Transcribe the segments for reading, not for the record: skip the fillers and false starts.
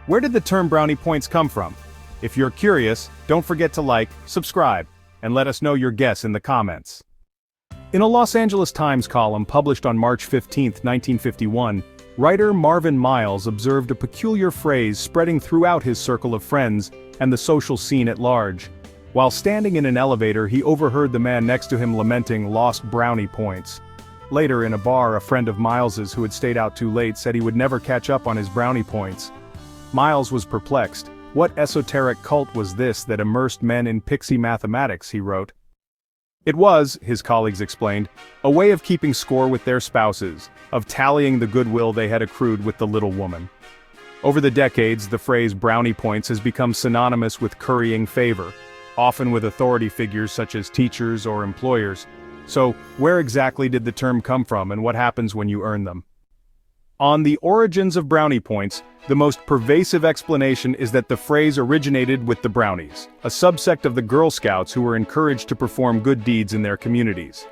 Where did the term brownie points come from? If you're curious, don't forget to like, subscribe, and let us know your guess in the comments. In a Los Angeles Times column published on March 15, 1951, writer Marvin Miles observed a peculiar phrase spreading throughout his circle of friends and the social scene at large. While standing in an elevator, he overheard the man next to him lamenting lost brownie points. Later in a bar, a friend of Miles's who had stayed out too late said he would never catch up on his brownie points. Miles was perplexed. What esoteric cult was this that immersed men in pixie mathematics, he wrote. It was, his colleagues explained, a way of keeping score with their spouses, of tallying the goodwill they had accrued with the little woman. Over the decades, the phrase brownie points has become synonymous with currying favor, often with authority figures such as teachers or employers. So, where exactly did the term come from and what happens when you earn them? On the origins of brownie points, the most pervasive explanation is that the phrase originated with the Brownies, a subsect of the Girl Scouts who were encouraged to perform good deeds in their communities.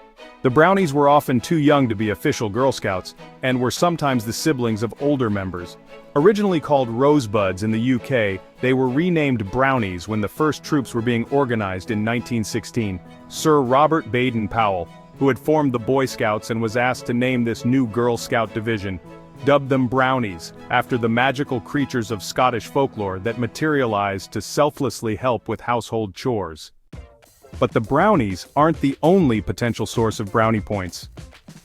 The Brownies were often too young to be official Girl Scouts, and were sometimes the siblings of older members. Originally called Rosebuds in the UK, they were renamed Brownies when the first troops were being organized in 1916. Sir Robert Baden-Powell, who had formed the Boy Scouts and was asked to name this new Girl Scout division, dubbed them Brownies, after the magical creatures of Scottish folklore that materialized to selflessly help with household chores. But the Brownies aren't the only potential source of brownie points.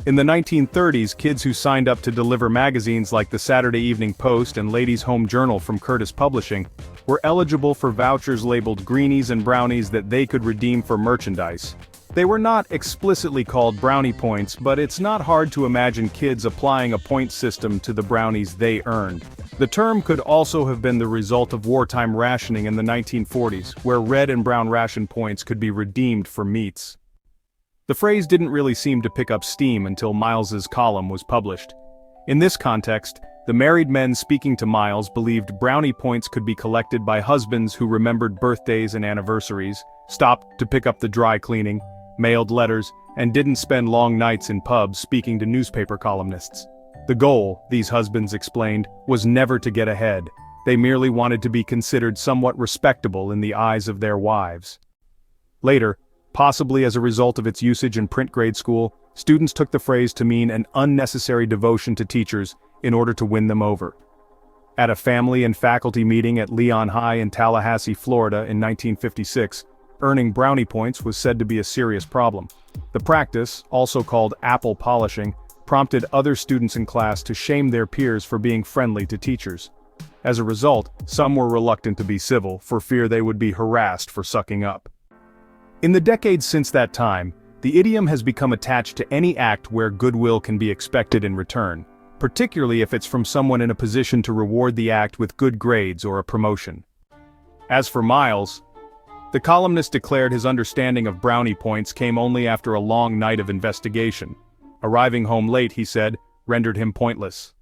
In the 1930s, kids who signed up to deliver magazines like the Saturday Evening Post and Ladies' Home Journal from Curtis Publishing were eligible for vouchers labeled greenies and brownies that they could redeem for merchandise. They were not explicitly called brownie points, but it's not hard to imagine kids applying a point system to the brownies they earned. The term could also have been the result of wartime rationing in the 1940s, where red and brown ration points could be redeemed for meats. The phrase didn't really seem to pick up steam until Miles's column was published. In this context, the married men speaking to Miles believed brownie points could be collected by husbands who remembered birthdays and anniversaries, stopped to pick up the dry cleaning, mailed letters, and didn't spend long nights in pubs speaking to newspaper columnists. The goal, these husbands explained, was never to get ahead. They merely wanted to be considered somewhat respectable in the eyes of their wives. Later, possibly as a result of its usage in print grade school, students took the phrase to mean an unnecessary devotion to teachers in order to win them over. At a family and faculty meeting at Leon High in Tallahassee, Florida in 1956, earning brownie points was said to be a serious problem. The practice, also called apple polishing, prompted other students in class to shame their peers for being friendly to teachers. As a result, some were reluctant to be civil for fear they would be harassed for sucking up. In the decades since that time, the idiom has become attached to any act where goodwill can be expected in return, particularly if it's from someone in a position to reward the act with good grades or a promotion. As for Miles, the columnist declared his understanding of brownie points came only after a long night of investigation. Arriving home late, he said, rendered him pointless.